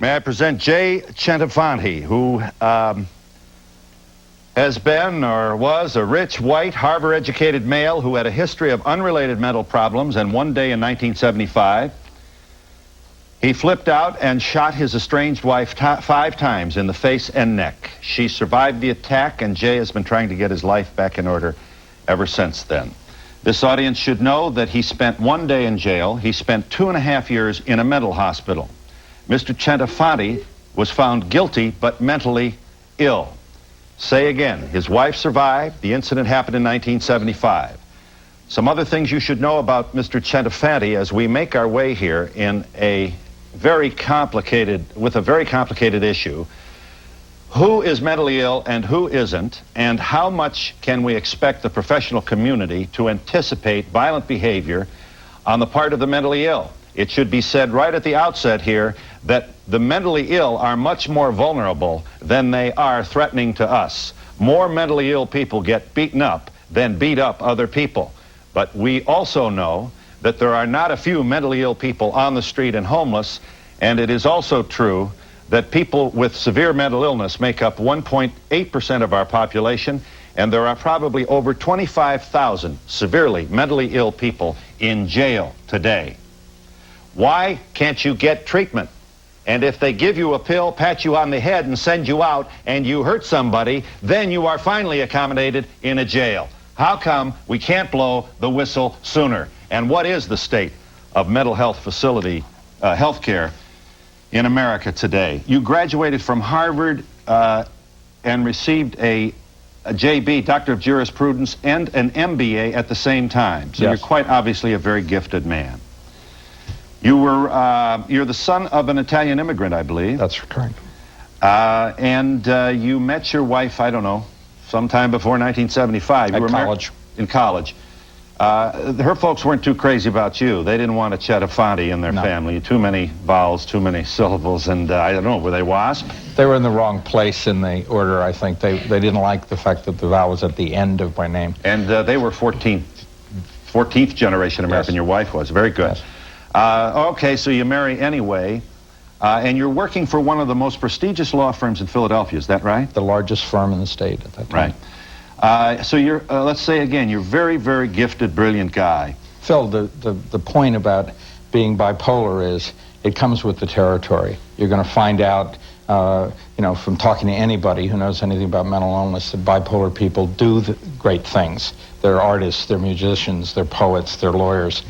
May I present Jay Centifanti, who has been or was a rich, white, Harvard-educated male who had a history of unrelated mental problems, and one day in 1975, he flipped out and shot his estranged wife 5 times in the face and neck. She survived the attack, and Jay has been trying to get his life back in order ever since then. This audience should know that he spent 1 day in jail. He spent 2.5 years in a mental hospital. Mr. Centifanti was found guilty but mentally ill. Say again, his wife survived. The incident happened in 1975. Some other things you should know about Mr. Centifanti as we make our way here in a very complicated issue. Who is mentally ill and who isn't, and how much can we expect the professional community to anticipate violent behavior on the part of the mentally ill? It should be said right at the outset here that the mentally ill are much more vulnerable than they are threatening to us. More mentally ill people get beaten up than beat up other people. But we also know that there are not a few mentally ill people on the street and homeless, and it is also true that people with severe mental illness make up 1.8% of our population, and there are probably over 25,000 severely mentally ill people in jail today. Why can't you get treatment? And if they give you a pill, pat you on the head, and send you out, and you hurt somebody, then you are finally accommodated in a jail. How come we can't blow the whistle sooner? And what is the state of mental health facility health care in America today? You graduated from Harvard and received a JB, Doctor of Jurisprudence, and an MBA at the same time. So yes, you're quite obviously a very gifted man. You're the son of an Italian immigrant, I believe. That's correct. And you met your wife, I don't know, sometime before 1975. At college. In college. Her folks weren't too crazy about you. They didn't want a Centifanti in their family. Too many vowels, too many syllables, and I don't know, were they WASP? They were in the wrong place in the order, I think. They didn't like the fact that the vowel was at the end of my name. And they were 14th generation American, yes. Your wife was. Very good. Yes. Okay, so you marry anyway, and you're working for one of the most prestigious law firms in Philadelphia, is that right? The largest firm in the state at that time. Right. So you're, let's say again, you're a very, very gifted, brilliant guy. Phil, the point about being bipolar is it comes with the territory. You're going to find out, you know, from talking to anybody who knows anything about mental illness, that bipolar people do great things. They're artists, they're musicians, they're poets, they're lawyers.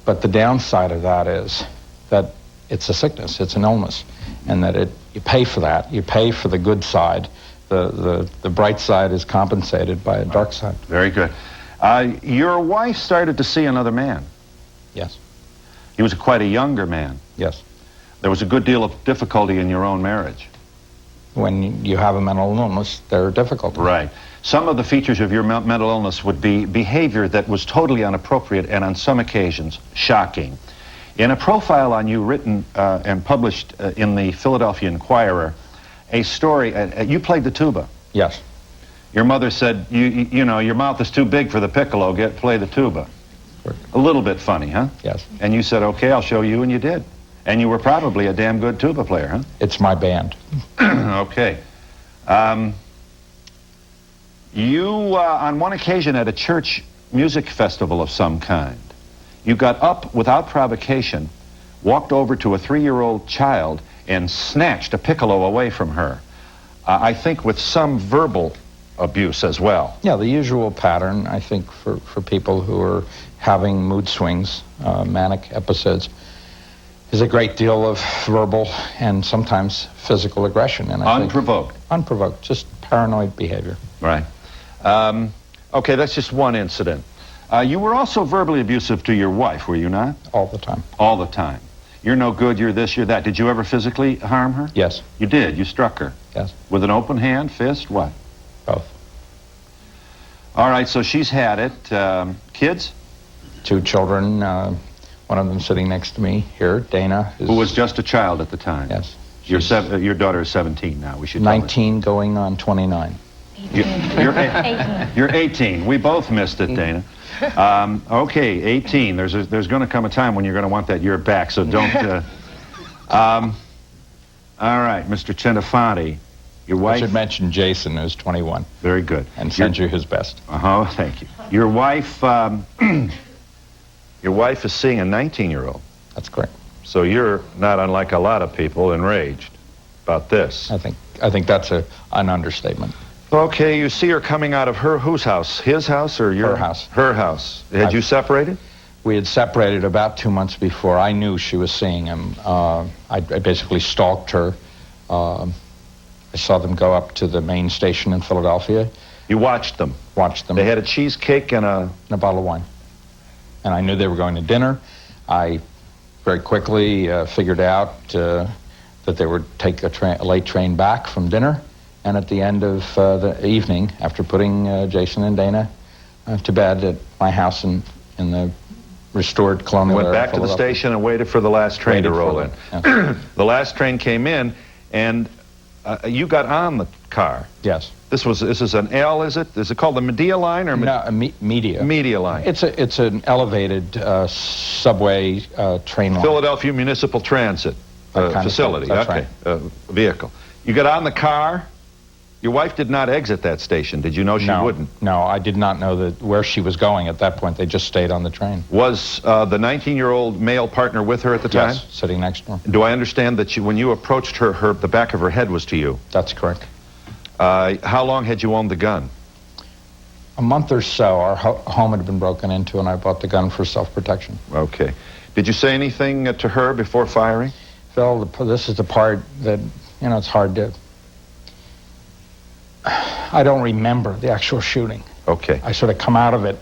But the downside of that is that it's a sickness, it's an illness, and that you pay for that. You pay for the good side. The bright side is compensated by a dark side. Very good. Your wife started to see another man. Yes. He was quite a younger man. Yes. There was a good deal of difficulty in your own marriage. When you have a mental illness, there are difficulties. Right. Some of the features of your mental illness would be behavior that was totally inappropriate and on some occasions shocking. In a profile on you written and published in the Philadelphia Inquirer, a story, you played the tuba. Yes. Your mother said, you know, your mouth is too big for the piccolo, play the tuba. Sure. A little bit funny, huh? Yes. And you said, okay, I'll show you, and you did. And you were probably a damn good tuba player, huh? It's my band. Okay. You, on one occasion at a church music festival of some kind, you got up without provocation, walked over to a 3-year-old child, and snatched a piccolo away from her. I think with some verbal abuse as well. Yeah, the usual pattern, I think, for people who are having mood swings, manic episodes, is a great deal of verbal and sometimes physical aggression. And unprovoked? Unprovoked, just paranoid behavior. Right. Okay, that's just one incident. You were also verbally abusive to your wife, were you not? All the time. All the time. You're no good, you're this, you're that. Did you ever physically harm her? Yes. You did? You struck her? Yes. With an open hand, fist, what? Both. All right, so she's had it. Kids? 2 children, one of them sitting next to me here, Dana. Who was just a child at the time? Yes. Your daughter is 17 now, we should 19 going on 29. You're 18. We both missed it, Dana. Okay, 18. There's going to come a time when you're going to want that year back, so don't... All right, Mr. Centifanti, your wife... I should mention Jason, who's 21. Very good. And send you his best. Uh-huh, thank you. Your wife, your wife is seeing a 19-year-old. That's correct. So you're not unlike a lot of people enraged about this. I think that's an understatement. Okay, you see her coming out of whose house? His house or your? Her house. Her house. Had you separated? We had separated about 2 months before. I knew she was seeing him. I basically stalked her. I saw them go up to the main station in Philadelphia. You watched them? Watched them. They had a cheesecake and a bottle of wine. And I knew they were going to dinner. I very quickly figured out that they would take a late train back from dinner. And at the end of the evening, after putting Jason and Dana to bed at my house in the restored colonial went area back to the station and waited for the last train to roll in. Yes. The last train came in, and you got on the car. Yes. This is an L, is it? Is it called the Medea line or no, Media? Media line. It's an elevated subway train line. Philadelphia Municipal Transit facility. That's okay, right. Vehicle. You got on the car. Your wife did not exit that station. Did you know she wouldn't? No, I did not know where she was going at that point. They just stayed on the train. Was the 19-year-old male partner with her at the time? Yes, sitting next to her. Do I understand that when you approached her, the back of her head was to you? That's correct. How long had you owned the gun? A month or so. Our home had been broken into, and I bought the gun for self-protection. Okay. Did you say anything to her before firing? Phil, this is the part that, it's hard to... I don't remember the actual shooting. Okay. I sort of come out of it,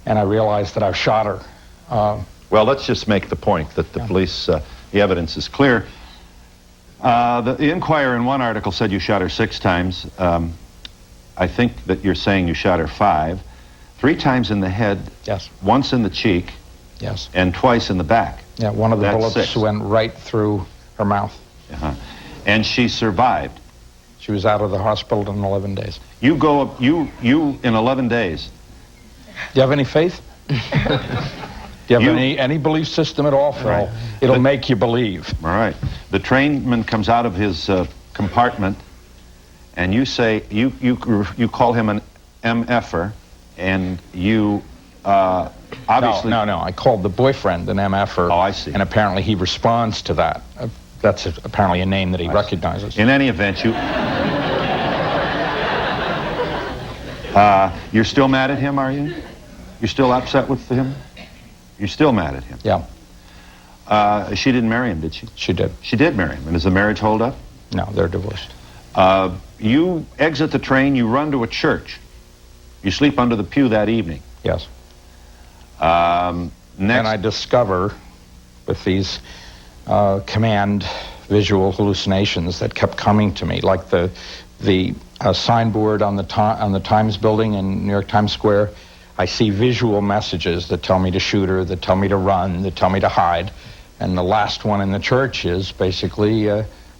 and I realized that I've shot her. Well, let's just make the point that the police, the evidence is clear. The Inquirer in one article said you shot her 6 times. I think that you're saying you shot her 5. 3 times in the head. Yes. Once in the cheek. Yes. And twice in the back. Yeah, one of the That's bullets 6. went right through her mouth. Uh-huh. And she survived. She was out of the hospital in 11 days. You in 11 days. Do you have any faith? Do you have any belief system at all, Phil? Right. It'll make you believe. All right. The trainman comes out of his compartment, and you say, you call him an MFer, and you obviously... No. I called the boyfriend an MFer. Oh, I see. And apparently he responds to that. That's apparently a name that he recognizes. In any event, you're still mad at him, are you? You're still upset with him? You're still mad at him? Yeah. She didn't marry him, did she? She did. She did marry him. And does the marriage hold up? No, they're divorced. You exit the train, you run to a church. You sleep under the pew that evening. Yes. Next... And I discover with these command visual hallucinations that kept coming to me, like the signboard on the Times building in New York Times Square. I see visual messages that tell me to shoot her, that tell me to run, that tell me to hide. And the last one in the church is basically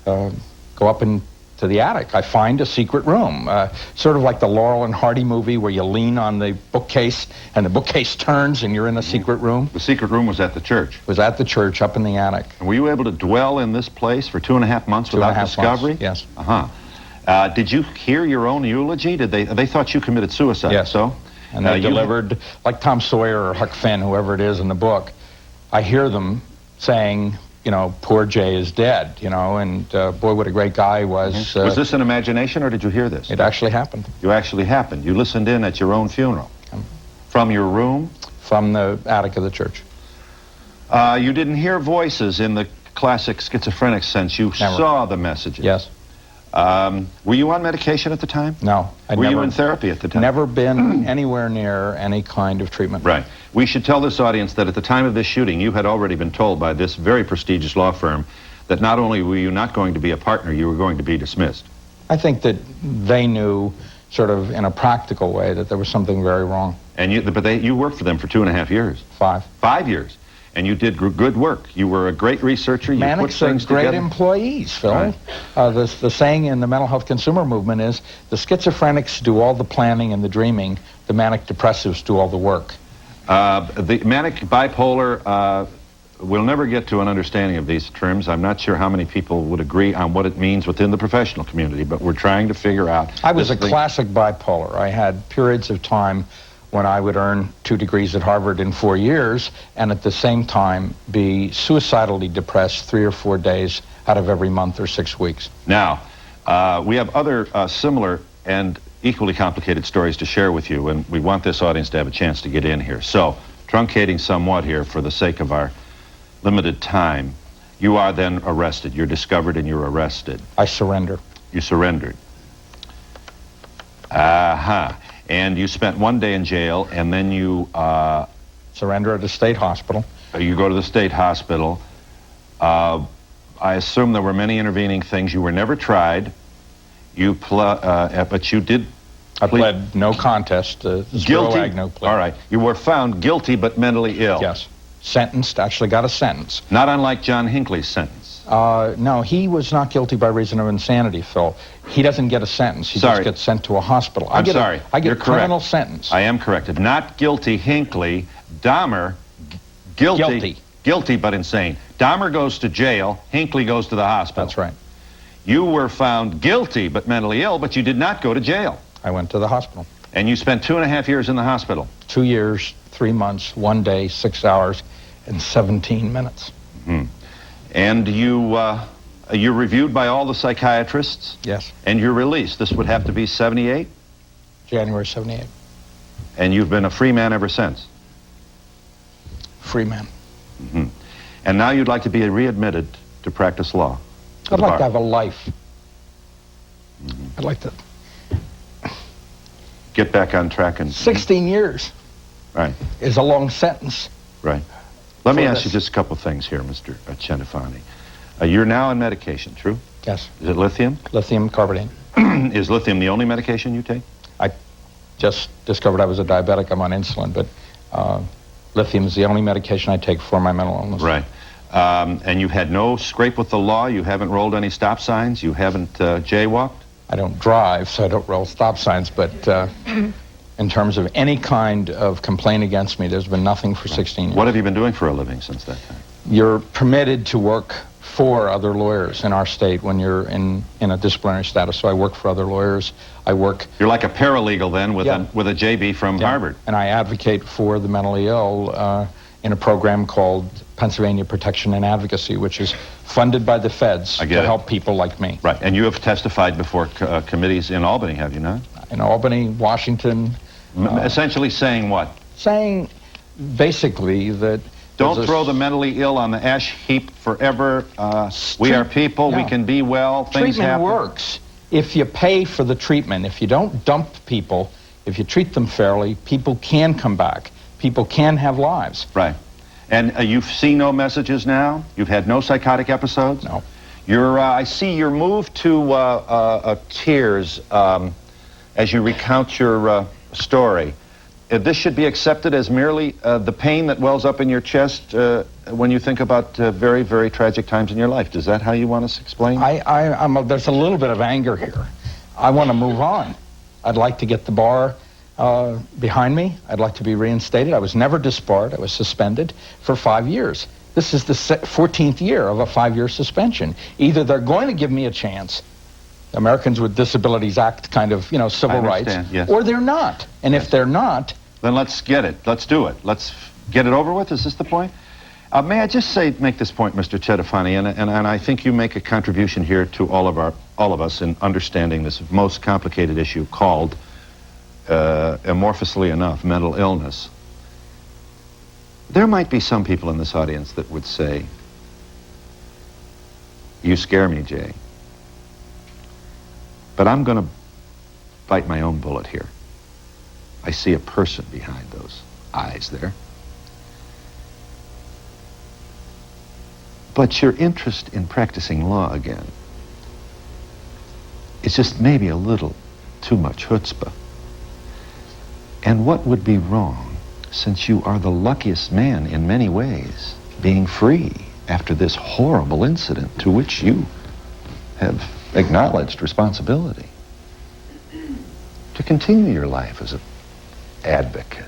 go up into the attic. I find a secret room, sort of like the Laurel and Hardy movie where you lean on the bookcase and the bookcase turns and you're in a secret room. The secret room was at the church? It was at the church up in the attic. And were you able to dwell in this place for 2.5 months without discovery? Yes. Uh-huh. Did you hear your own eulogy? They thought you committed suicide? Yes. So? And they delivered, like Tom Sawyer or Huck Finn, whoever it is in the book, I hear them saying, poor Jay is dead, and boy, what a great guy he was. Mm-hmm. Was this an imagination, or did you hear this? It actually happened. You actually happened. You listened in at your own funeral. From your room? From the attic of the church. You didn't hear voices in the classic schizophrenic sense. You saw the messages. Yes. Were you on medication at the time? No. Were you in therapy at the time? Never been anywhere near any kind of treatment. Right. We should tell this audience that at the time of this shooting, you had already been told by this very prestigious law firm that not only were you not going to be a partner, you were going to be dismissed. I think that they knew, sort of in a practical way, that there was something very wrong. And you worked for them for 2.5 years. 5. 5 years. And you did good work. You were a great researcher. You put things great together. Employees, Phil. Right. The saying in the mental health consumer movement is, the schizophrenics do all the planning and the dreaming, the manic depressives do all the work. The manic bipolar we'll never get to an understanding of these terms. I'm not sure how many people would agree on what it means within the professional community, but we're trying to figure out. I was a classic bipolar. I had periods of time when I would earn 2 degrees at Harvard in 4 years, and at the same time be suicidally depressed 3 or 4 days out of every month or 6 weeks. Now, we have other similar and equally complicated stories to share with you, and we want this audience to have a chance to get in here. So, truncating somewhat here for the sake of our limited time, you are then arrested. You're discovered and you're arrested. I surrender. You surrendered. And you spent 1 day in jail, and then you... surrender at a state hospital. You go to the state hospital. I assume there were many intervening things. You were never tried. But you did... I pled no contest. Guilty? Agnew plea. All right. You were found guilty but mentally ill. Yes. Sentenced, actually got a sentence. Not unlike John Hinckley's sentence. No, he was not guilty by reason of insanity, Phil. He doesn't get a sentence. He just gets sent to a hospital. I'm sorry. I get You're a criminal correct. sentence. I am corrected. Not guilty Hinckley. Dahmer, guilty but insane. Dahmer goes to jail. Hinckley goes to the hospital. That's right. You were found guilty but mentally ill, but you did not go to jail. I went to the hospital. And you spent 2.5 years in the hospital. 2 years, 3 months, 1 day, 6 hours, and 17 minutes. Mm-hmm. And you're reviewed by all the psychiatrists? Yes. And you're released. This would have to be 78? January 78. And you've been a free man ever since? Free man. Mm-hmm. And now you'd like to be readmitted to practice law? I'd like to have a life. Mm-hmm. I'd like to... Get back on track and... 16 years. Right. Is a long sentence. Right. Let me ask you just a couple things here, Mr. Centifanti. You're now on medication, true? Yes. Is it lithium? Lithium carbonate. Is lithium the only medication you take? I just discovered I was a diabetic. I'm on insulin, but lithium is the only medication I take for my mental illness. Right. And you've had no scrape with the law? You haven't rolled any stop signs? You haven't jaywalked? I don't drive, so I don't roll stop signs, but in terms of any kind of complaint against me, there's been nothing for 16 years. What have you been doing for a living since that time? You're permitted to work for other lawyers in our state when you're in a disciplinary status. So I work for other lawyers. I work... You're like a paralegal then with a JB from Harvard. And I advocate for the mentally ill in a program called Pennsylvania Protection and Advocacy, which is funded by the feds to help people like me. Right. And you have testified before committees in Albany, have you not? In Albany, Washington. Essentially saying what? Saying basically that... Don't throw the mentally ill on the ash heap forever. We are people. We can be well. Things treatment happen. Works if you pay for the treatment. If you don't dump people, if you treat them fairly, people can come back. People can have lives. Right. And you've seen no messages now? You've had no psychotic episodes? No. I see you're moved to tears as you recount your story. This should be accepted as merely the pain that wells up in your chest when you think about very, very tragic times in your life. Is that how you want us to explain? There's a little bit of anger here. I want to move on. I'd like to get the bar behind me. I'd like to be reinstated. I was never disbarred. I was suspended for 5 years. This is the 14th year of a 5-year suspension. Either they're going to give me a chance, Americans with Disabilities Act kind of, civil rights, yes. Or they're not. And if they're not... Then let's get it. Let's do it. Let's get it over with. Is this the point? May I just make this point, Mr. Centifanti, and I think you make a contribution here to all of us in understanding this most complicated issue called, amorphously enough, mental illness. There might be some people in this audience that would say, "You scare me, Jay. But I'm going to bite my own bullet here. I see a person behind those eyes there. But your interest in practicing law again, it's just maybe a little too much chutzpah. And what would be wrong, since you are the luckiest man in many ways, being free after this horrible incident to which you have acknowledged responsibility, to continue your life as an advocate,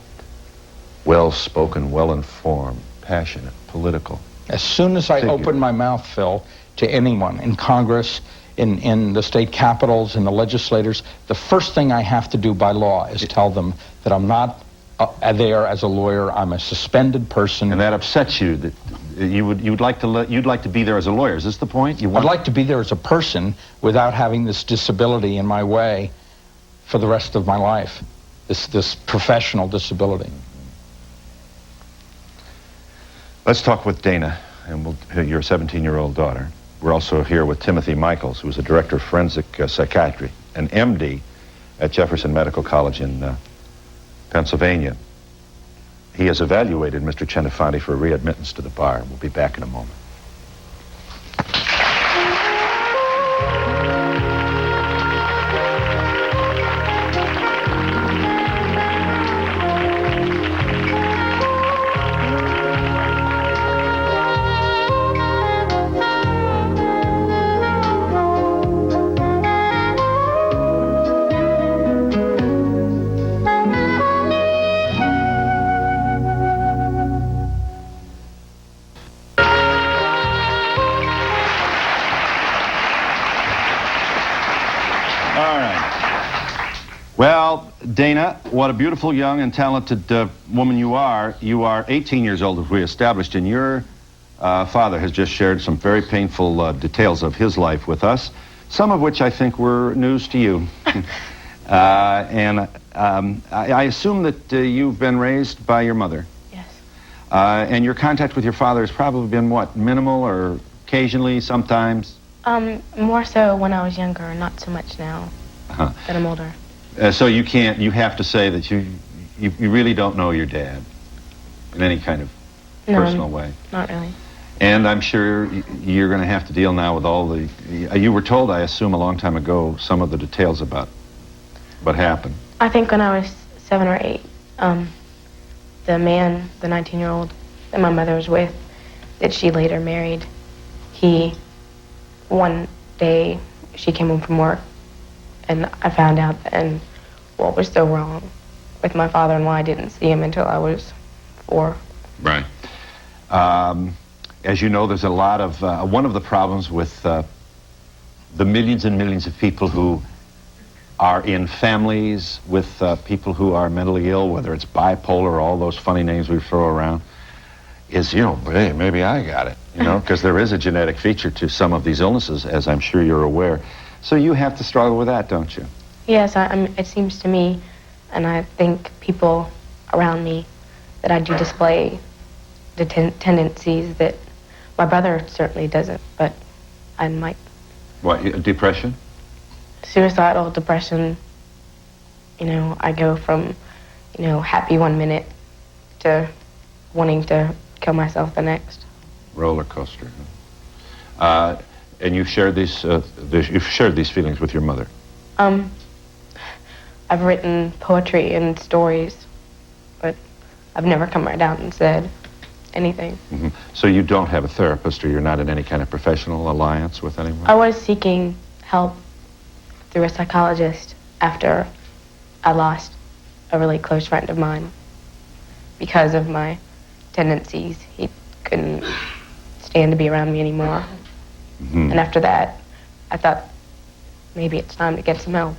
well-spoken, well-informed, passionate, political. As soon as I open my mouth, Phil, to anyone in Congress, in the state capitals, in the legislators, the first thing I have to do by law is tell them that I'm not there as a lawyer. I'm a suspended person. And that upsets you, that you'd like to be there as a lawyer. Is this the point? I'd like to be there as a person without having this disability in my way for the rest of my life, this professional disability. Let's talk with Dana, and your 17-year-old daughter. We're also here with Timothy Michaels, who's a director of forensic psychiatry, an MD at Jefferson Medical College in Pennsylvania. He has evaluated Mr. Centifanti for readmittance to the bar. We'll be back in a moment. Well, Dana, what a beautiful, young, and talented woman you are. You are 18 years old, as we established, and your father has just shared some very painful details of his life with us, some of which I think were news to you. I assume that you've been raised by your mother. Yes. And your contact with your father has probably been, what, minimal or occasionally, sometimes? More so when I was younger, not so much now that I'm older. So you have to say that you really don't know your dad in any kind of personal way. Not really. And I'm sure you're going to have to deal now with all the, you were told, I assume, a long time ago, some of the details about what happened. I think when I was 7 or 8, the man, the 19-year-old that my mother was with, that she later married, one day, she came home from work, and I found out then what was so wrong with my father and why I didn't see him until I was 4. Right. As you know, there's a lot of, one of the problems with the millions and millions of people who are in families with people who are mentally ill, whether it's bipolar, all those funny names we throw around, is, hey, maybe I got it, because there is a genetic feature to some of these illnesses, as I'm sure you're aware. So you have to struggle with that, don't you? Yes, it seems to me, and I think people around me, that I do display the tendencies that my brother certainly doesn't, but I might. What, depression? Suicidal, depression. I go from, happy one minute to wanting to kill myself the next. Roller coaster. And you've shared these feelings with your mother. I've written poetry and stories, but I've never come right out and said anything. Mm-hmm. So you don't have a therapist, or you're not in any kind of professional alliance with anyone? I was seeking help through a psychologist after I lost a really close friend of mine because of my tendencies. He couldn't stand to be around me anymore. Mm-hmm. And after that, I thought maybe it's time to get some help.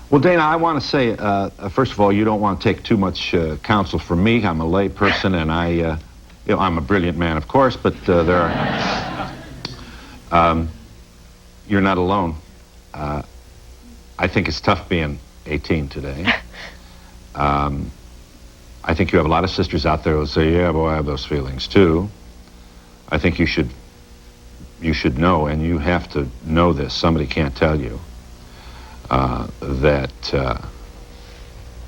Well, Dana, I want to say, first of all, you don't want to take too much counsel from me. I'm a lay person, and I'm a brilliant man, of course, but there are... you're not alone. I think it's tough being 18 today. I think you have a lot of sisters out there who say, yeah, boy, I have those feelings, too. I think you should know, and you have to know this, somebody can't tell you, that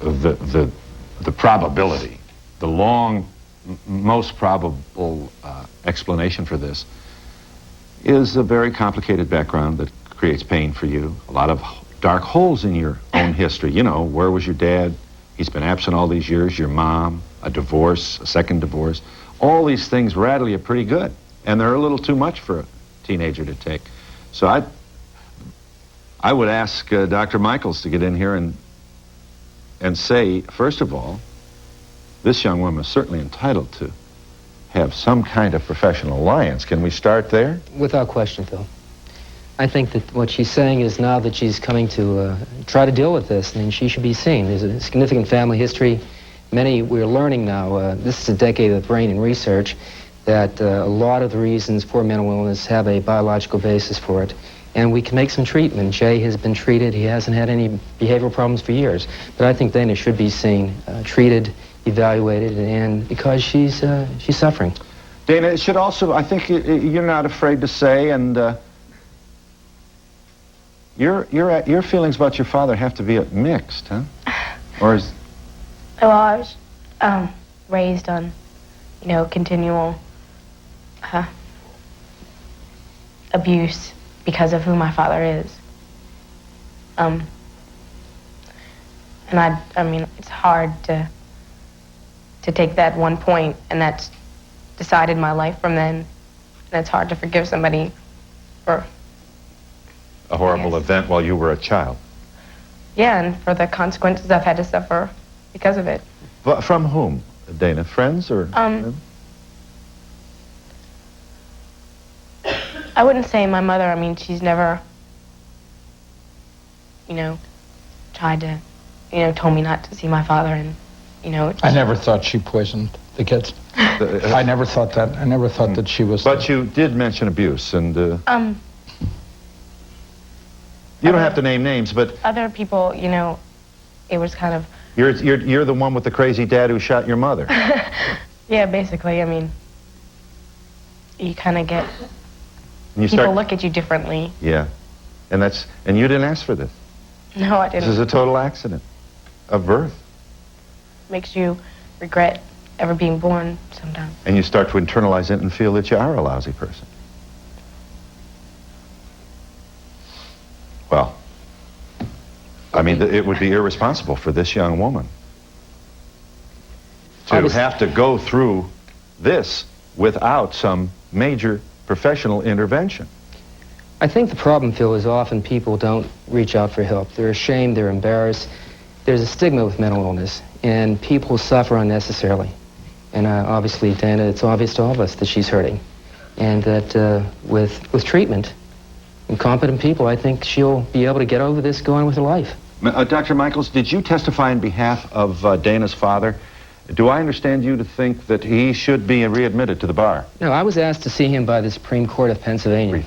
the probability, the most probable explanation for this is a very complicated background that creates pain for you, a lot of dark holes in your own history. Where was your dad? He's been absent all these years. Your mom, a divorce, a second divorce. All these things readily are pretty good, and they're a little too much for a teenager to take. So I would ask Dr. Michaels to get in here and say, first of all, this young woman is certainly entitled to have some kind of professional alliance. Can we start there? Without question, Phil. I think that what she's saying is now that she's coming to try to deal with this, then she should be seen. There's a significant family history. We're learning now, this is a decade of brain and research, that a lot of the reasons for mental illness have a biological basis for it. And we can make some treatment. Jay has been treated. He hasn't had any behavioral problems for years. But I think Dana should be seen, treated, evaluated, and because she's suffering. Dana, it should also, I think you're not afraid to say, and your feelings about your father have to be mixed, huh? Or is... Well, I was raised on, continual abuse because of who my father is. And I mean, it's hard to take that one point, and that's decided my life from then. And it's hard to forgive somebody for a horrible event while you were a child. Yeah, and for the consequences I've had to suffer because of it. But from whom, Dana? Friends or? I wouldn't say my mother. I mean, she's never, tried to, told me not to see my father, and, I never thought she poisoned the kids. I never thought that. I never thought that she was... But you did mention abuse, and... you don't have to name names, but... Other people, it was kind of... You're the one with the crazy dad who shot your mother. Yeah, basically. I mean, you kind of get... And people look at you differently. Yeah. And you didn't ask for this. No, I didn't. This is a total accident of birth. Makes you regret ever being born sometimes. And you start to internalize it and feel that you are a lousy person. Well, I mean, it would be irresponsible for this young woman to have to go through this without some major professional intervention. I think the problem, Phil, is often people don't reach out for help. They're ashamed, they're embarrassed. There's a stigma with mental illness, and people suffer unnecessarily. And obviously, Dana, it's obvious to all of us that she's hurting. And that with treatment and competent people, I think she'll be able to get over this, go on with her life. Dr. Michaels, did you testify on behalf of Dana's father? Do I understand you to think that he should be readmitted to the bar? No, I was asked to see him by the Supreme Court of Pennsylvania,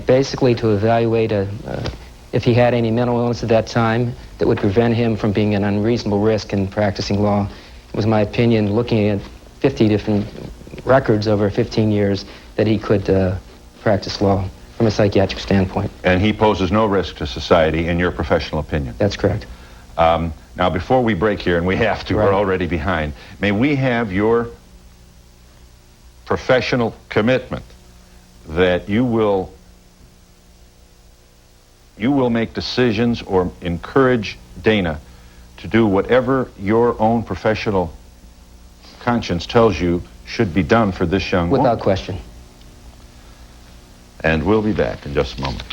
basically to evaluate if he had any mental illness at that time that would prevent him from being an unreasonable risk in practicing law. It was my opinion, looking at 50 different records over 15 years, that he could practice law from a psychiatric standpoint. And he poses no risk to society, in your professional opinion? That's correct. Now, before we break here, and we have to, we're already behind, may we have your professional commitment that you will make decisions or encourage Dana to do whatever your own professional conscience tells you should be done for this young woman? Without question. And we'll be back in just a moment.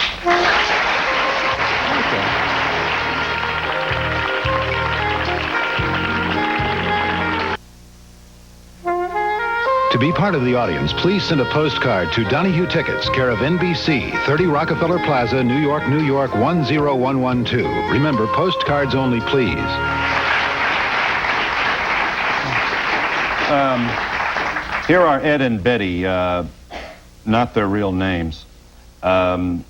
To be part of the audience, please send a postcard to Donahue Tickets, care of NBC, 30 Rockefeller Plaza, New York, New York, 10112. Remember, postcards only, please. Here are Ed and Betty, not their real names. And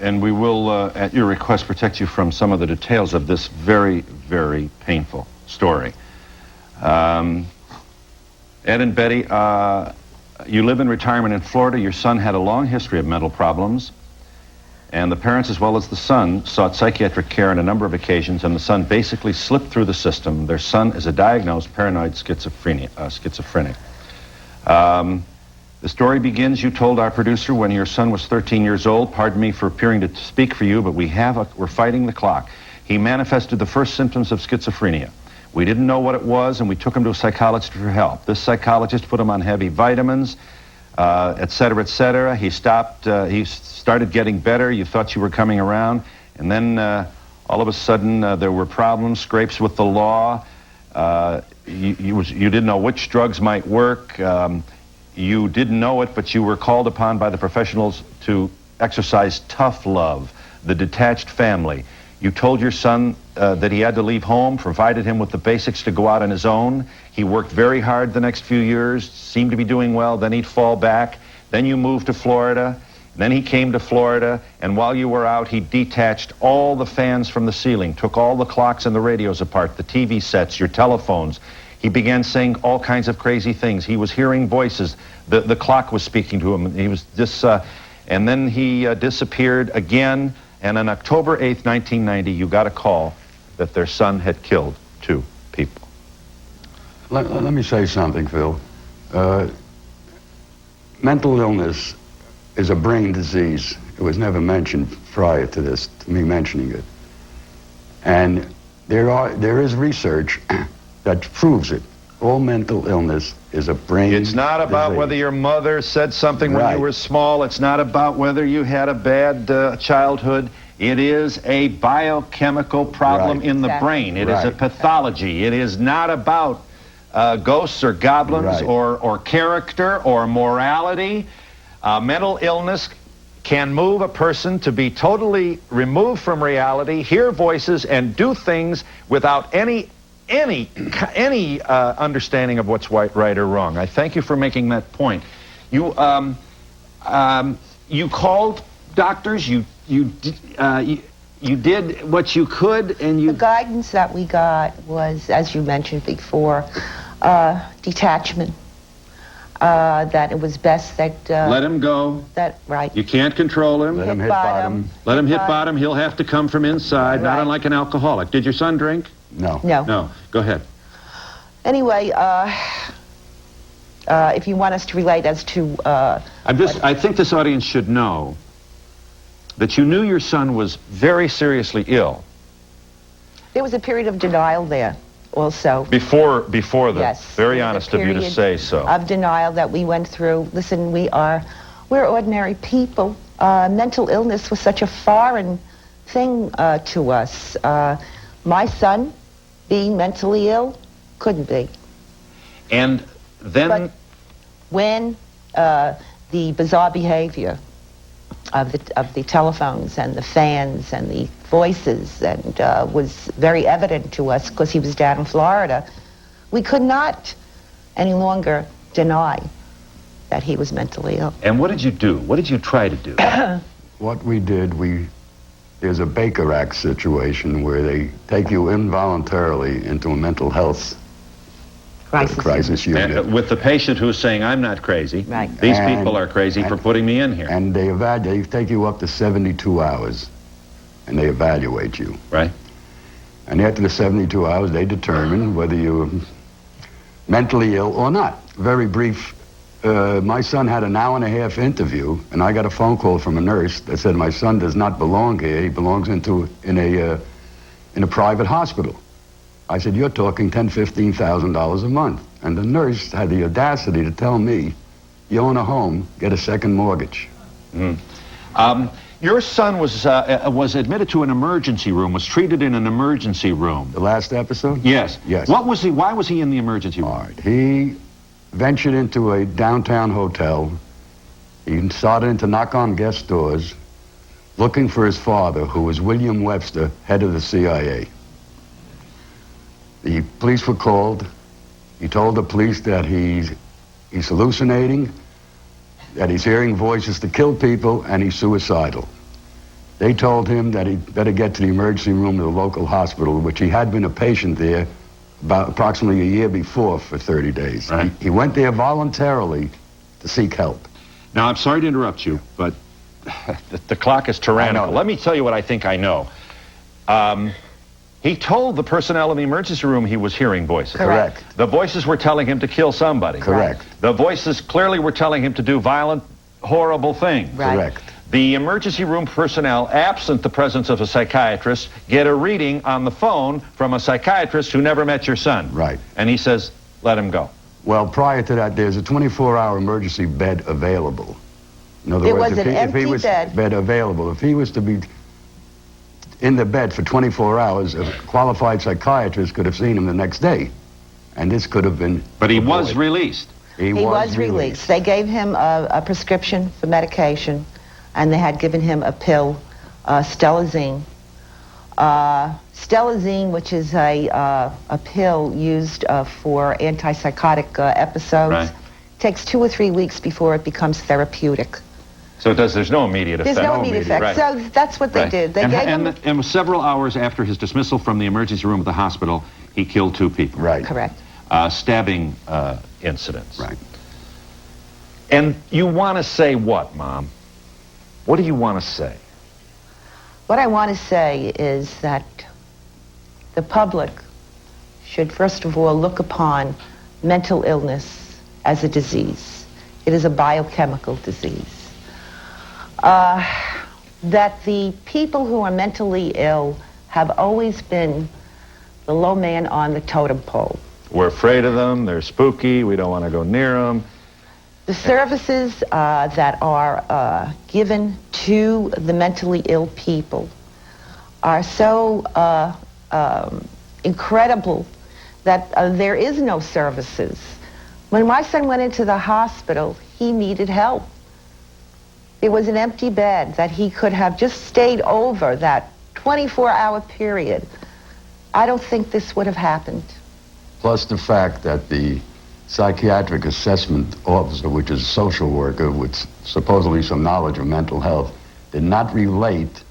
we will, at your request, protect you from some of the details of this very, very painful story. Ed and Betty, you live in retirement in Florida. Your son had a long history of mental problems, and the parents, as well as the son, sought psychiatric care on a number of occasions, and the son basically slipped through the system. Their son is a diagnosed paranoid schizophrenic. The story begins, you told our producer, when your son was 13 years old. Pardon me for appearing to speak for you, but we're fighting the clock. He manifested the first symptoms of schizophrenia. We didn't know what it was, and we took him to a psychologist for help. This psychologist put him on heavy vitamins, et cetera, et cetera. He started getting better. You thought you were coming around. And then all of a sudden, there were problems, scrapes with the law. you didn't know which drugs might work. You didn't know it, but you were called upon by the professionals to exercise tough love, the detached family. You told your son that he had to leave home, provided him with the basics to go out on his own. He worked very hard the next few years, seemed to be doing well, then he'd fall back. Then you moved to Florida. Then he came to Florida, and while you were out, he detached all the fans from the ceiling, took all the clocks and the radios apart, the TV sets, your telephones. He began saying all kinds of crazy things. He was hearing voices. The clock was speaking to him. He was just, and then he disappeared again. And on October 8th, 1990, you got a call that their son had killed 2 people. Let me say something, Phil. Mental illness is a brain disease. It was never mentioned prior to this, to me mentioning it. And there is research that proves it. All mental illness is a brain It's not about disease. whether your mother said something when you were small. It's not about whether you had a bad childhood. It is a biochemical problem in the brain. It is a pathology. It is not about ghosts or goblins or character or morality. Mental illness can move a person to be totally removed from reality, hear voices, and do things without any understanding of what's right or wrong. I thank you for making that point. You you called doctors. You did what you could, and you. The guidance that we got was, as you mentioned before, detachment. That it was best that let him go. You can't control him. Let him hit bottom. Let him hit bottom. He'll have to come from inside, not unlike an alcoholic. Did your son drink? No. No. Go ahead. Anyway, if you want us to relate as to I think this audience should know that you knew your son was very seriously ill. there was a period of denial there also. Before the, yes, very honest of you to say so. Of denial that we went through. Listen, we're ordinary people. Mental illness was such a foreign thing to us. My son, being mentally ill, couldn't be. And then... But when the bizarre behavior of the telephones and the fans and the voices and was very evident to us because he was down in Florida, we could not any longer deny that he was mentally ill. And what did you do? What did you try to do? What we did, there's a Baker Act situation where they take you involuntarily into a mental health crisis unit. With the patient who's saying, I'm not crazy. Right. These people are crazy for putting me in here. And they take you up to 72 hours, and they evaluate you. Right. And after the 72 hours, they determine whether you're mentally ill or not. Very brief. My son had an hour-and-a-half interview, and I got a phone call from a nurse that said my son does not belong here. He belongs in a private hospital. I said, you're talking $10,000, $15,000 a month. And the nurse had the audacity to tell me, you own a home, get a second mortgage. Your son was admitted to an emergency room, was treated in an emergency room. The last episode? Yes. Yes. Why was he in the emergency room? All right. He ventured into a downtown hotel. He started to knock on guest doors, looking for his father, who was William Webster, head of the CIA. The police were called. He told the police that he's hallucinating, that he's hearing voices to kill people, and he's suicidal. They told him that he'd better get to the emergency room of the local hospital, which he had been a patient there about approximately a year before for 30 days. Right. He went there voluntarily to seek help. Now, I'm sorry to interrupt you, but the clock is tyrannical. I know. Let me tell you what I think I know. He told the personnel in the emergency room he was hearing voices. Correct. The voices were telling him to kill somebody. Correct. The voices clearly were telling him to do violent, horrible things. Right. Correct. The emergency room personnel, absent the presence of a psychiatrist, get a reading on the phone from a psychiatrist who never met your son. Right. And he says, let him go. Well, prior to that, there's a 24-hour emergency bed available. In other There words, was an empty bed. Available. If he was to be in the bed for 24 hours, a qualified psychiatrist could have seen him the next day. And this could have been... But he was avoided. released. He was released. They gave him a prescription for medication, and they had given him a pill, stelazine. Stelazine, which is a pill used for antipsychotic episodes, Right. takes 2 or 3 weeks before it becomes therapeutic. So there's no immediate effect. There's no immediate effect. Right. So that's what they Right. did. They and, gave and, him... and several hours after his dismissal from the emergency room of the hospital, he killed 2 people. Right. Correct. Stabbing incidents. Right. And you want to say what, Mom? What do you want to say? What I want to say is that the public should first of all look upon mental illness as a disease. It is a biochemical disease. That the people who are mentally ill have always been the low man on the totem pole. We're afraid of them. They're spooky. We don't want to go near them. The services that are given to the mentally ill people are so incredible that there is no services. When my son went into the hospital, he needed help. There was an empty bed that he could have just stayed over that 24-hour period. I don't think this would have happened. Plus the fact that the psychiatric assessment officer, which is a social worker with supposedly some knowledge of mental health, did not relate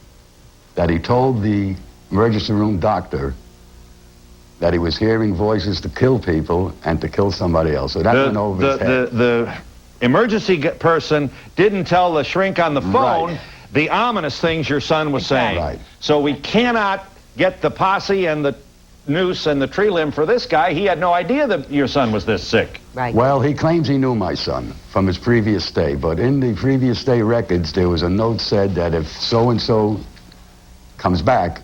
that he told the emergency room doctor that he was hearing voices to kill people and to kill somebody else. So that went over his head. The emergency person didn't tell the shrink on the phone the ominous things your son was saying. Right. So we cannot get the posse and the noose and the tree limb for this guy. He had no idea that your son was this sick. Right. Well, he claims he knew my son from his previous stay, but in the previous stay records, there was a note said that if so-and-so comes back,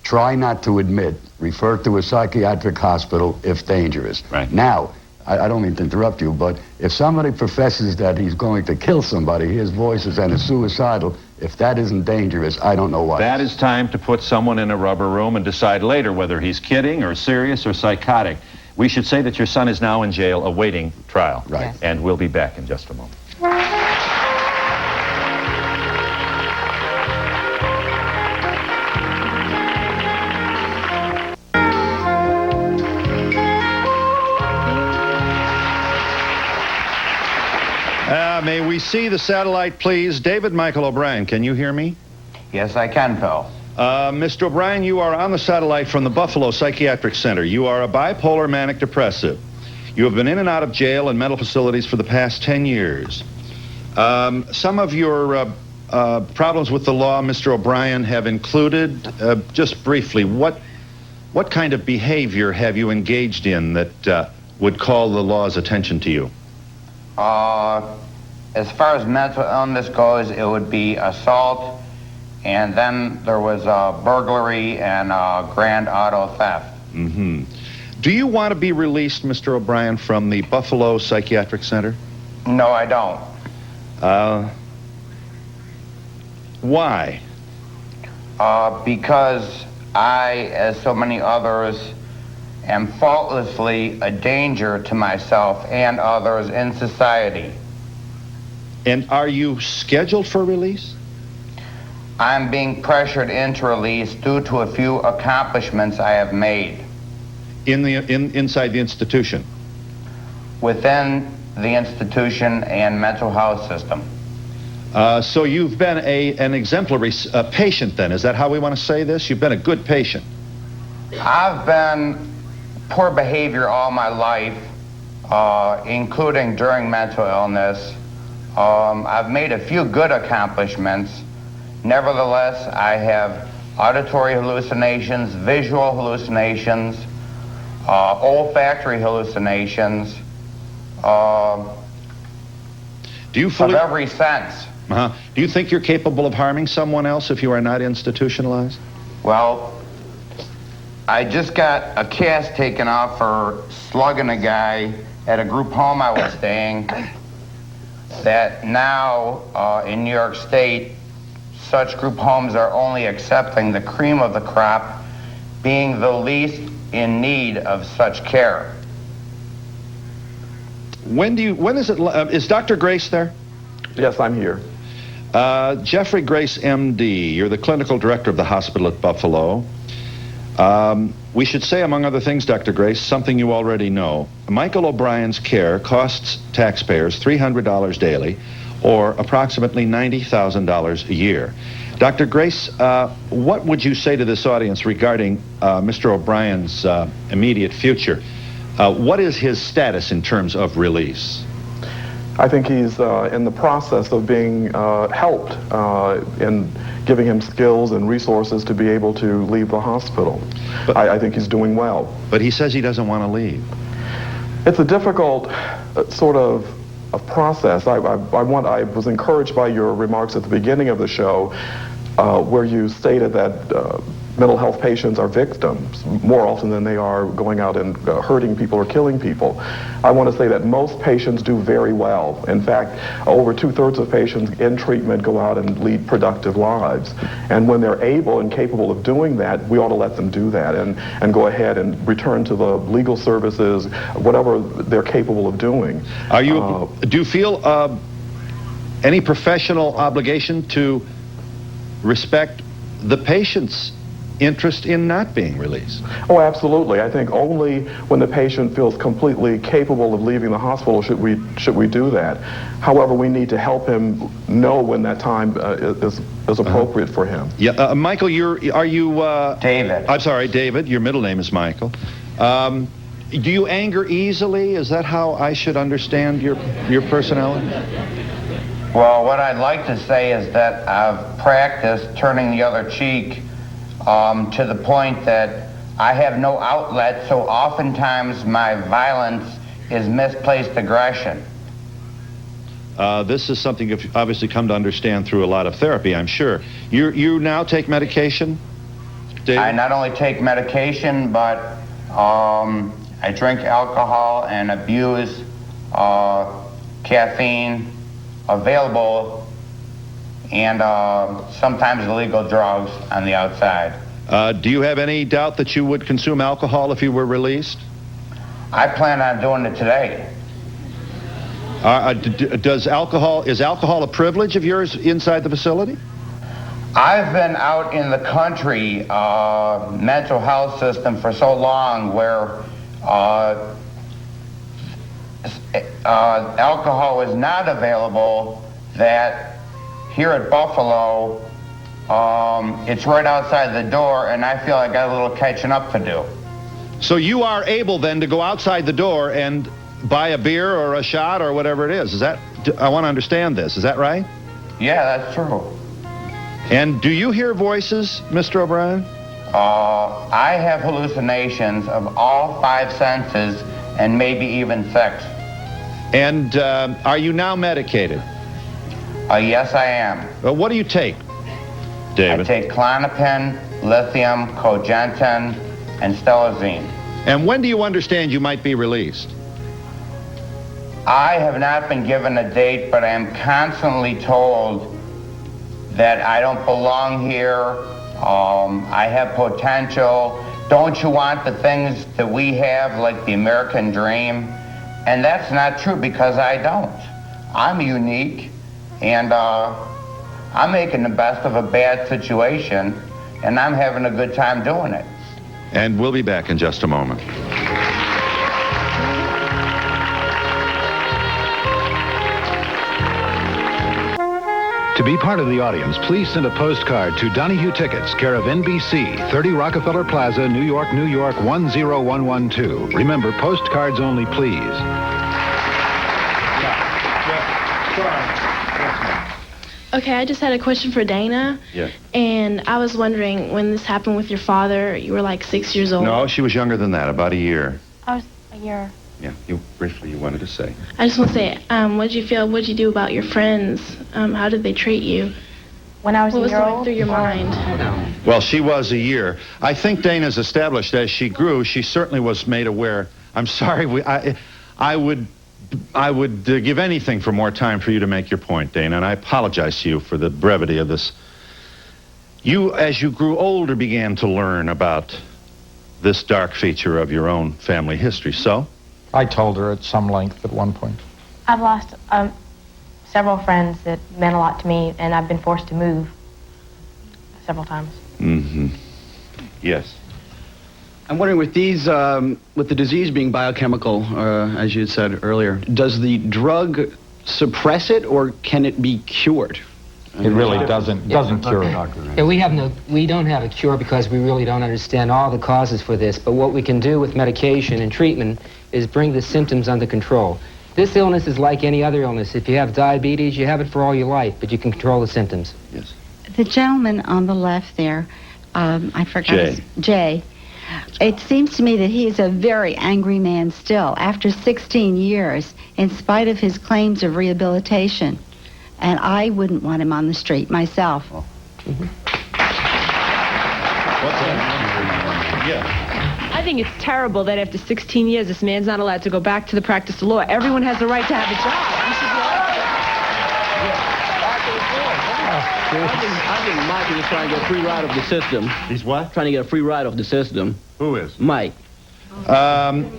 try not to admit, refer to a psychiatric hospital if dangerous. Right. Now, I don't mean to interrupt you, but if somebody professes that he's going to kill somebody, hears voices and is suicidal, if that isn't dangerous, I don't know what. That is time to put someone in a rubber room and decide later whether he's kidding or serious or psychotic. We should say that your son is now in jail awaiting trial. Right. Yes. And we'll be back in just a moment. May we see the satellite, please? David Michael O'Brien, can you hear me? Yes, I can, Phil. Mr. O'Brien, you are on the satellite from the Buffalo Psychiatric Center. You are a bipolar manic depressive. You have been in and out of jail and mental facilities for the past 10 years. Some of your problems with the law, Mr. O'Brien, have included, just briefly, what kind of behavior have you engaged in that would call the law's attention to you? As far as mental illness goes, it would be assault, and then there was burglary and grand auto theft. Mm-hmm. Do you want to be released, Mr. O'Brien, from the Buffalo Psychiatric Center? No, I don't. Why? Because I, as so many others, am faultlessly a danger to myself and others in society. And are you scheduled for release? I'm being pressured into release due to a few accomplishments I have made. Inside the institution? Within the institution and mental health system. So you've been an exemplary patient then, is that how we want to say this? You've been a good patient. I've been poor behavior all my life, including during mental illness. I've made a few good accomplishments. Nevertheless, I have auditory hallucinations, visual hallucinations, olfactory hallucinations, Do you of fully... every sense. Do you think you're capable of harming someone else if you are not institutionalized? Well, I just got a cast taken off for slugging a guy at a group home I was staying. That now, in New York State, such group homes are only accepting the cream of the crop, being the least in need of such care. When is it, is Dr. Grace there? Yes, I'm here. Jeffrey Grace, MD, you're the clinical director of the hospital at Buffalo. We should say, among other things, Dr. Grace, something you already know. Michael O'Brien's care costs taxpayers $300 daily, or approximately $90,000 a year. Dr. Grace, what would you say to this audience regarding Mr. O'Brien's immediate future? What is his status in terms of release? I think he's in the process of being helped in giving him skills and resources to be able to leave the hospital. But I think he's doing well. But he says he doesn't want to leave. It's a difficult sort of process. I was encouraged by your remarks at the beginning of the show where you stated that mental health patients are victims more often than they are going out and hurting people or killing people. I want to say that most patients do very well. In fact, over 2/3 of patients in treatment go out and lead productive lives. And when they're able and capable of doing that, we ought to let them do that and go ahead and return to the legal services, whatever they're capable of doing. Do you feel any professional obligation to respect the patient's interest in not being released? Oh, absolutely. I think only when the patient feels completely capable of leaving the hospital should we do that. However, we need to help him know when that time is appropriate for him. Yeah, Michael, are you David. I'm sorry, David. Your middle name is Michael. Do you anger easily? Is that how I should understand your personality? Well, what I'd like to say is that I've practiced turning the other cheek to the point that I have no outlet, so oftentimes my violence is misplaced aggression. This is something you've obviously come to understand through a lot of therapy, I'm sure. You now take medication, David? I not only take medication, but I drink alcohol and abuse caffeine, available, and sometimes illegal drugs on the outside. Do you have any doubt that you would consume alcohol if you were released? I plan on doing it today. Is alcohol a privilege of yours inside the facility? I've been out in the country mental health system for so long where alcohol is not available that here at Buffalo, it's right outside the door, and I feel I got a little catching up to do. So you are able then to go outside the door and buy a beer or a shot or whatever it is. I want to understand this. Is that right? Yeah, that's true. And do you hear voices, Mr. O'Brien? I have hallucinations of all 5 senses and maybe even 6. And are you now medicated? Yes, I am. What do you take, David? I take Klonopin, lithium, cogentin, and stelazine. And when do you understand you might be released? I have not been given a date, but I am constantly told that I don't belong here. I have potential. Don't you want the things that we have, like the American dream? And that's not true, because I don't. I'm unique, and I'm making the best of a bad situation, and I'm having a good time doing it. And we'll be back in just a moment. To be part of the audience, please send a postcard to Donahue Tickets, care of NBC, 30 Rockefeller Plaza, New York, New York, 10112. Remember, postcards only, please. Okay, I just had a question for Dana. Yeah. And I was wondering, when this happened with your father, you were like 6 years old. No, she was younger than that, about a year. I was a year. Yeah, briefly you wanted to say. I just want to say, what did you feel, what did you do about your friends? How did they treat you? When I was What a was year going old? through your mind? Well, she was a year. I think Dana's established as she grew, she certainly was made aware. I'm sorry, I would give anything for more time for you to make your point, Dana, and I apologize to you for the brevity of this. You, as you grew older, began to learn about this dark feature of your own family history, so? I told her at some length at one point. I've lost several friends that meant a lot to me, and I've been forced to move several times. Mm-hmm. Yes. I'm wondering, with these, with the disease being biochemical, as you had said earlier, does the drug suppress it, or can it be cured? It really doesn't cure it. Yeah, we don't have a cure because we really don't understand all the causes for this, but what we can do with medication and treatment is bring the symptoms under control. This illness is like any other illness. If you have diabetes, you have it for all your life, but you can control the symptoms. Yes. The gentleman on the left there, I forgot Jay. It seems to me that he is a very angry man still, after 16 years, in spite of his claims of rehabilitation. And I wouldn't want him on the street myself. Oh. Mm-hmm. What's that? Yeah. I think it's terrible that after 16 years, this man's not allowed to go back to the practice of law. Everyone has the right to have a job. He should be allowed I think Mike is trying to get a free ride of the system. He's what? Trying to get a free ride of the system. Who is? Mike. You mean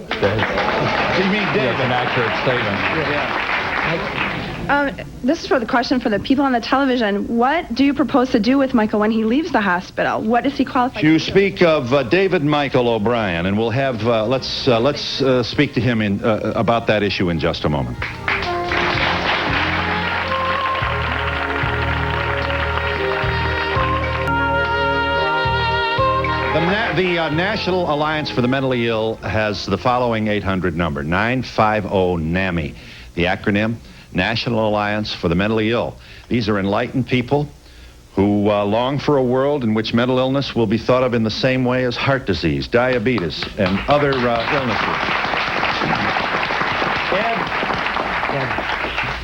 Dave? That's an accurate statement. This is for the question for the people on the television. What do you propose to do with Michael when he leaves the hospital? What is he qualified to do? You speak of David Michael O'Brien, and we'll have, let's speak to him about that issue in just a moment. The National Alliance for the Mentally Ill has the following 800 number, 950-NAMI. The acronym, National Alliance for the Mentally Ill. These are enlightened people who long for a world in which mental illness will be thought of in the same way as heart disease, diabetes, and other illnesses.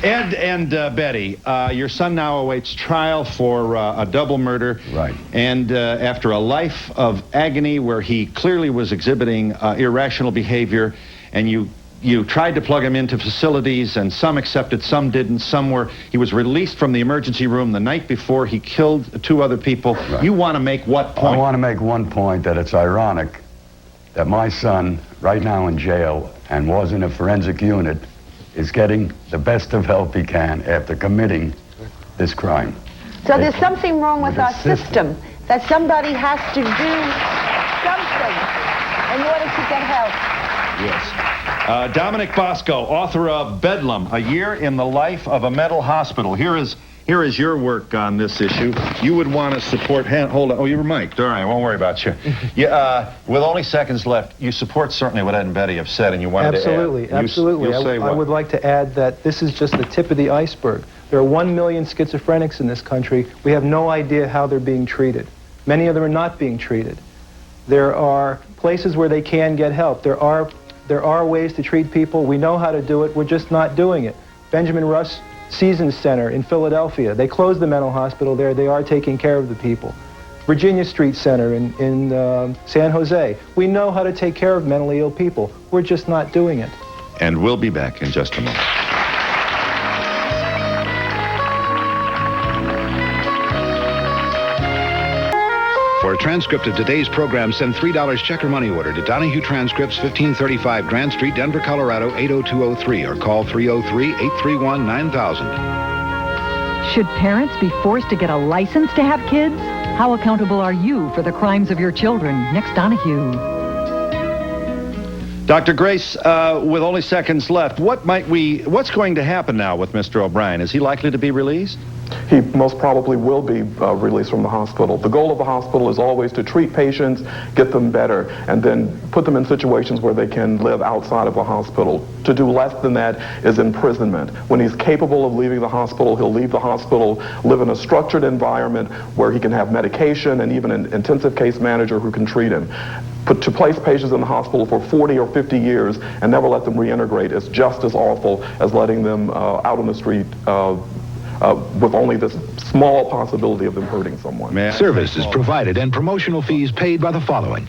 Ed and Betty, your son now awaits trial for a double murder. Right. And after a life of agony where he clearly was exhibiting irrational behavior, and you tried to plug him into facilities, and some accepted, some didn't, he was released from the emergency room the night before he killed 2 other people. Right. You want to make what point? I want to make one point, that it's ironic that my son, right now in jail, and was in a forensic unit, is getting the best of help he can after committing this crime. So there's something wrong with our system, that somebody has to do something in order to get help. Yes. Dominic Bosco, author of Bedlam, A Year in the Life of a Mental Hospital. Here is your work on this issue. You would want to support, hold on, you're mic'd. All right, I won't worry about you. With only seconds left, you support certainly what Ed and Betty have said, and you wanted to add. Absolutely. I would like to add that this is just the tip of the iceberg. There are 1 million schizophrenics in this country. We have no idea how they're being treated. Many of them are not being treated. There are places where they can get help. There are ways to treat people. We know how to do it. We're just not doing it. Benjamin Russ Seasons Center in Philadelphia. They closed the mental hospital there. They are taking care of the people. Virginia Street Center in San Jose. We know how to take care of mentally ill people. We're just not doing it. And we'll be back in just a moment. For a transcript of today's program, send $3 check or money order to Donahue Transcripts, 1535 Grand Street, Denver, Colorado, 80203, or call 303-831-9000. Should parents be forced to get a license to have kids? How accountable are you for the crimes of your children? Next, Donahue. Dr. Grace, with only seconds left, what's going to happen now with Mr. O'Brien? Is he likely to be released? He most probably will be released from the hospital. The goal of the hospital is always to treat patients, get them better, and then put them in situations where they can live outside of the hospital. To do less than that is imprisonment. When he's capable of leaving the hospital, he'll leave the hospital, live in a structured environment where he can have medication and even an intensive case manager who can treat him. But to place patients in the hospital for 40 or 50 years and never let them reintegrate is just as awful as letting them out on the street with only this small possibility of them hurting someone. Service is provided and promotional fees paid by the following: